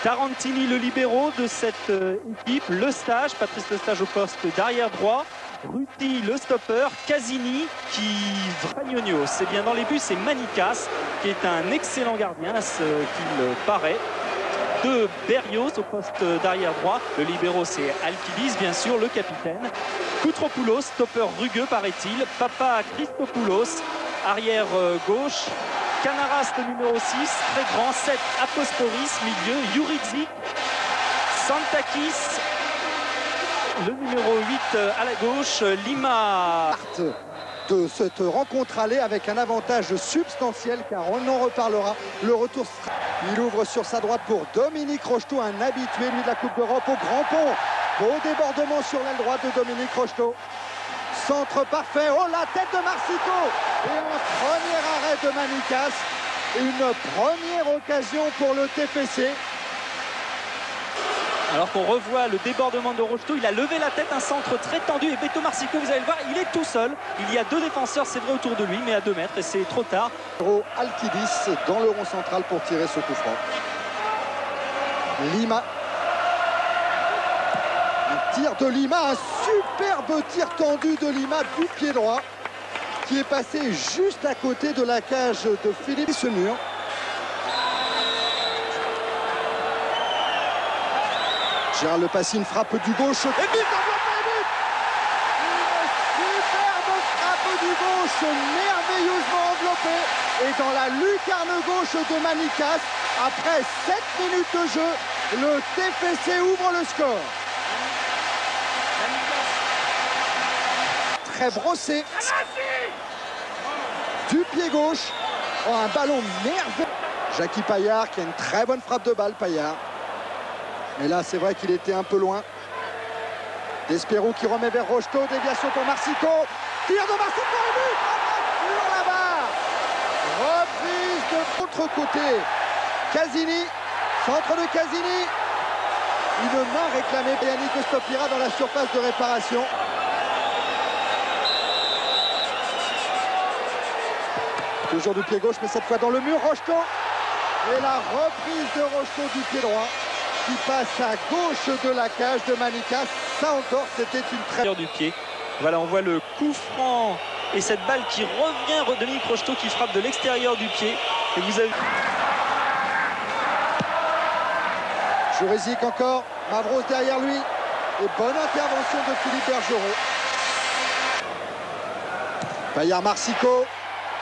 Tarantini, le libéro de cette équipe, Lestage, Patrice Lestage au poste d'arrière droit, Ruti, le stopper, Casini qui Vragnogno. C'est bien dans les buts, c'est Manicas qui est un excellent gardien, ce qu'il paraît. De Berrios au poste d'arrière droit, le libéro c'est Alkidis bien sûr, le capitaine. Koutropoulos, stopper rugueux paraît-il, Papa Christopoulos, arrière gauche. Canaras, le numéro 6, très grand, 7, Apostoris, milieu, Juridzic, Santakis, le numéro 8 à la gauche, Lima. De cette rencontre aller avec un avantage substantiel, car on en reparlera. Le retour, il ouvre sur sa droite pour Dominique Rocheteau, un habitué lui de la Coupe d'Europe au grand pont. Beau débordement sur l'aile droite de Dominique Rocheteau. Centre parfait, oh la tête de Marsico et un premier arrêt de Manicas, une première occasion pour le TFC. Alors qu'on revoit le débordement de Rocheteau, il a levé la tête, un centre très tendu et Beto Marsico, vous allez le voir, il est tout seul. Il y a 2 défenseurs, c'est vrai, autour de lui, mais à 2 mètres et c'est trop tard. Alkidis dans le rond central pour tirer ce coup franc. Lima. Un tir de Lima, un superbe tir tendu de Lima du pied droit qui est passé juste à côté de la cage de Philippe Semur. Gérald Lepassi, frappe du gauche et but, une superbe frappe du gauche merveilleusement enveloppée et dans la lucarne gauche de Manicas. Après 7 minutes de jeu, le TFC ouvre le score. Très brossé du pied gauche. Oh, un ballon merveilleux. Jackie Payard qui a une très bonne frappe de balle, Payard. Mais là, c'est vrai qu'il était un peu loin. Despero qui remet vers Rocheteau. Déviation pour Marsico. Tir de Marsico et but sur la barre. Reprise de l'autre côté. Casini. Centre de Casini. Une main réclamée par Yannick Stopira dans la surface de réparation. Toujours du pied gauche, mais cette fois dans le mur. Rocheteau. Et la reprise de Rocheteau du pied droit, qui passe à gauche de la cage de Manicas. Ça encore, c'était une très... du pied. Voilà, on voit le coup franc et cette balle qui revient, Dominique Rocheteau qui frappe de l'extérieur du pied. Et vous avez... Juridzic encore, Mavros derrière lui. Et bonne intervention de Philippe Bergerot. Payard Marsico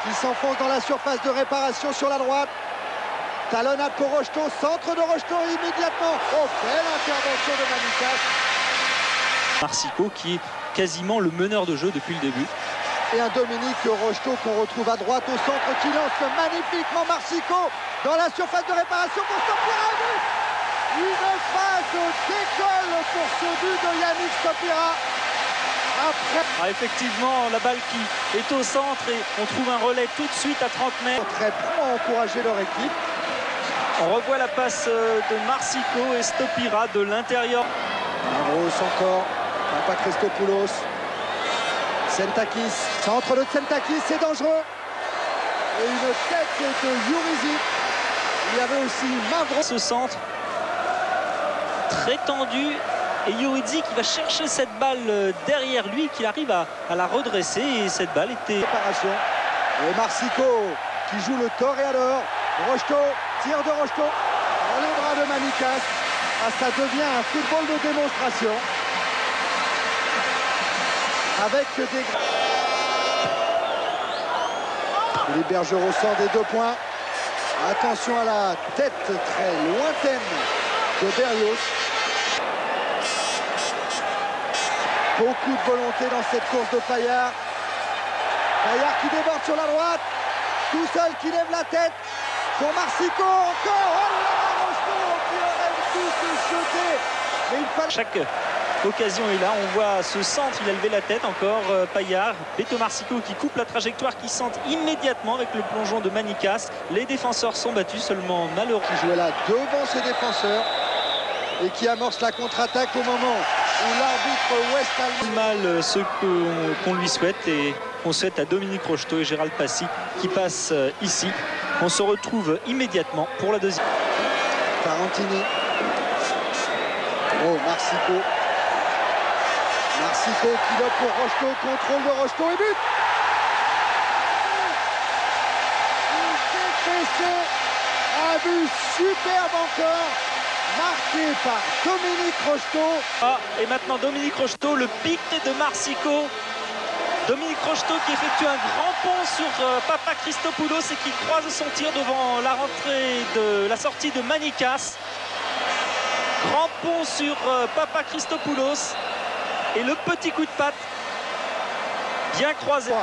qui s'enfonce dans la surface de réparation sur la droite. Talonnade pour Rocheteau, centre de Rocheteau immédiatement. Oh, belle intervention de Manicas. Marsico qui est quasiment le meneur de jeu depuis le début. Et un Dominique Rocheteau qu'on retrouve à droite au centre qui lance magnifiquement Marsico dans la surface de réparation pour Stopira. Une passe d'école pour ce but de Yannick Stopira. Après... effectivement, la balle qui est au centre et on trouve un relais tout de suite à 30 mètres. Très pour encourager leur équipe. On revoit la passe de Marsico et Stopira de l'intérieur. Mavros encore, Papa Christopoulos. Sentakis, centre de Sentakis, c'est dangereux. Et une tête de Juridzic. Il y avait aussi Mavros. Ce centre très tendu. Et Juridzic qui va chercher cette balle derrière lui, qu'il arrive à la redresser. Et cette balle était... Préparation. Et Marsico qui joue le toréador. Rocheteau, tir de Rocheteau dans les bras de Manicas. Ah, ça devient un football de démonstration. Avec des... Philippe Bergerot sort des 2 points. Attention à la tête très lointaine de Berrios. Beaucoup de volonté dans cette course de Payard. Payard qui déborde sur la droite. Tout seul qui lève la tête. Pour Marsico encore. Oh là, Rocheteau qui aurait pu se jeter. Mais il fallait... Chaque occasion est là. On voit ce centre. Il a levé la tête encore. Payard. Beto Marsico qui coupe la trajectoire, qui centre immédiatement avec le plongeon de Manicas. Les défenseurs sont battus, seulement malheureux. Qui jouait là devant ses défenseurs et qui amorce la contre-attaque au moment où l'arbitre West Ham... Mal ce qu'on lui souhaite et on souhaite à Dominique Rocheteau et Gérald Lepassi qui passent ici. On se retrouve immédiatement pour la deuxième. Tarantini Oh, Marsico. Marsico qui lobe pour Rocheteau, contrôle de Rocheteau et but. Un but superbe encore, marqué par Dominique Rocheteau. Ah, et maintenant Dominique Rocheteau, le piqué de Marsico. Dominique Rocheteau qui effectue un grand pont sur Papa Christopoulos et qui croise son tir devant la rentrée de la sortie de Manicas. Grand pont sur Papa Christopoulos et le petit coup de patte bien croisé.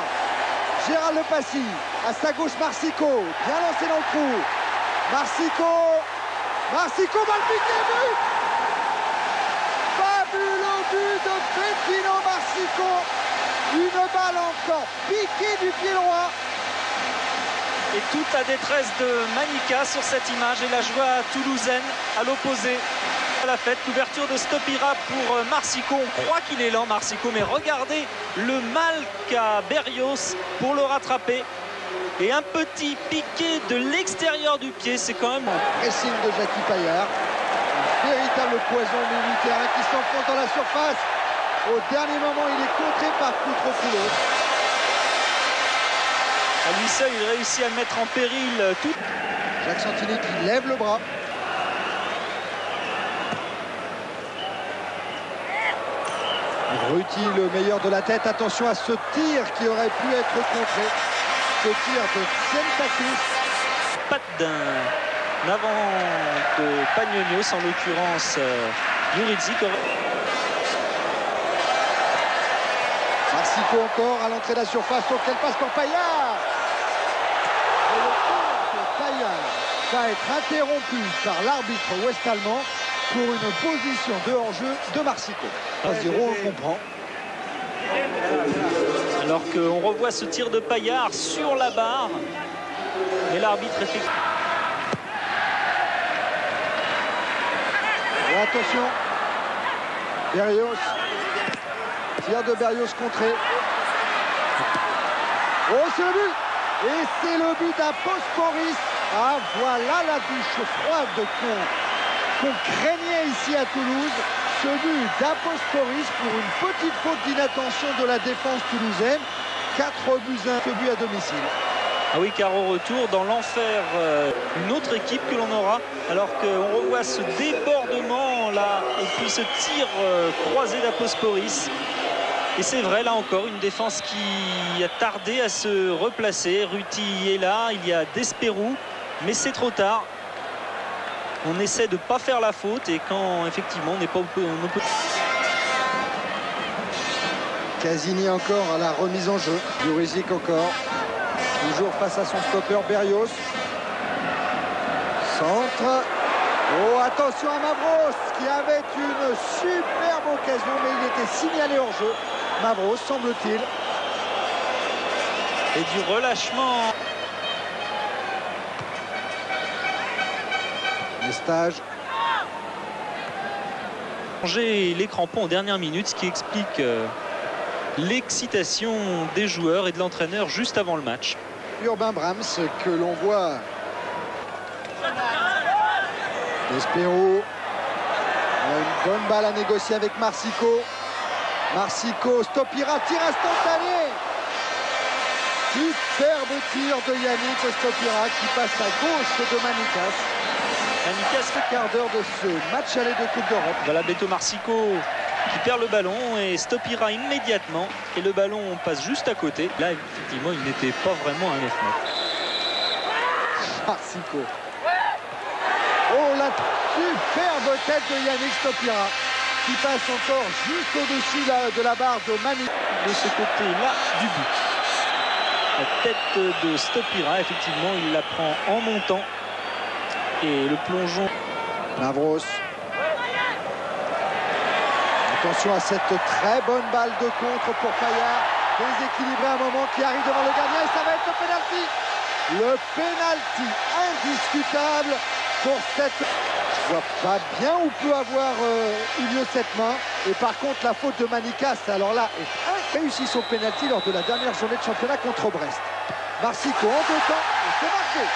Gérald Lepassi, à sa gauche Marsico, bien lancé dans le trou. Marsico, balle piquée, but. Fabuleux but de Peppino Marsico. Une balle encore piquée du pied droit. Et toute la détresse de Manica sur cette image et la joie toulousaine à l'opposé. À la fête, l'ouverture de Stopira pour Marsico. On croit qu'il est lent, Marsico, mais regardez le mal qu'a Berrios pour le rattraper. Et un petit piqué de l'extérieur du pied, c'est quand même... Pressing de Jackie Payard. Un véritable poison militaire qui s'enfonce dans la surface. Au dernier moment, il est contré par Koutropoulos. À lui seul, il réussit à le mettre en péril tout. Jacques Santini qui lève le bras. Ruti, le meilleur de la tête. Attention à ce tir qui aurait pu être contré. Ce tir de Tsientakis. Patte d'un avant de Pagnonios, en l'occurrence Juridzic. Marsico encore à l'entrée de la surface. Oh, quelle passe pour Payard. Et le tir de Payard va être interrompu par l'arbitre ouest-allemand pour une position de hors-jeu de Marsico. 1-0, on le comprend. Alors qu'on revoit ce tir de Payard sur la barre. Et l'arbitre effectue. Et attention. Berrios. Tir de Berrios contré. Oh, c'est le but. Et c'est le but d'Apostoris. Ah, voilà la douche froide qu'on craignait ici à Toulouse. Ce but d'Apostoris pour une petite faute d'inattention de la défense toulousaine. 4 buts 1, ce but à domicile. Ah oui, car au retour, dans l'enfer, une autre équipe que l'on aura, alors qu'on revoit ce débordement là, et puis ce tir croisé d'Apostoris. Et c'est vrai, là encore, une défense qui a tardé à se replacer. Ruti est là, il y a Desperou, mais c'est trop tard. On essaie de ne pas faire la faute et quand effectivement on n'est pas... On peut... Casini encore à la remise en jeu. Juridzic encore. Toujours face à son stopper Berrios. Centre. Oh, attention à Mavros qui avait une superbe occasion, mais il était signalé hors jeu. Mavros, semble-t-il. Et du relâchement. Lestage. Changer les crampons en dernière minute, ce qui explique l'excitation des joueurs et de l'entraîneur juste avant le match. Urbain Brahms que l'on voit. Desperou. Une bonne balle à négocier avec Marsico. Marsico, Stopira, tir instantané. Superbe tir de Yannick Stopira qui passe à gauche de Manicas. Manicas, le quart d'heure de ce match aller de Coupe d'Europe. Voilà Beto Marsico qui perd le ballon et Stopira immédiatement. Et le ballon passe juste à côté. Là, effectivement, il n'était pas vraiment à 9 mètres. Marsico. Oh, la superbe tête de Yannick Stopira qui passe encore juste au-dessus de la barre de Manicas. De ce côté-là du but. La tête de Stopira, effectivement, il la prend en montant. Et le plongeon. Mavros. Attention à cette très bonne balle de contre pour Payard. Déséquilibré à un moment qui arrive devant le gardien et ça va être le pénalty. Le pénalty indiscutable pour cette... Je vois pas bien où peut avoir eu lieu cette main. Et par contre la faute de Manicas, alors là, est réussi son pénalty lors de la dernière journée de championnat contre Brest. Marsico en deux temps et c'est marqué.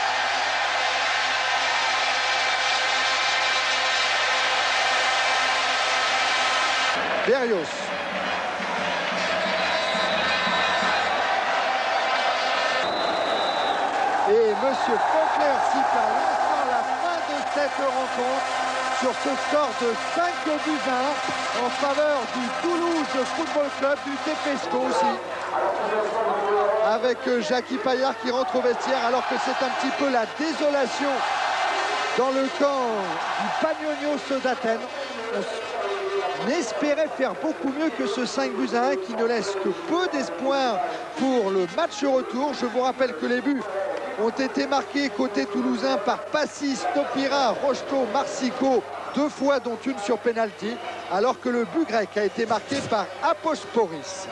Berrios. Et Monsieur Faulkner siffle à l'instant la fin de cette rencontre sur ce score de 5-1 en faveur du Toulouse Football Club, du Tepesco aussi. Avec Jackie Payard qui rentre au vestiaire alors que c'est un petit peu la désolation dans le camp du Panionios d'Athènes. On espérait faire beaucoup mieux que ce 5-1 qui ne laisse que peu d'espoir pour le match retour. Je vous rappelle que les buts ont été marqués côté toulousain par Passis, Topira, Rocheteau, Marsico, 2 fois dont une sur penalty, alors que le but grec a été marqué par Aposporis.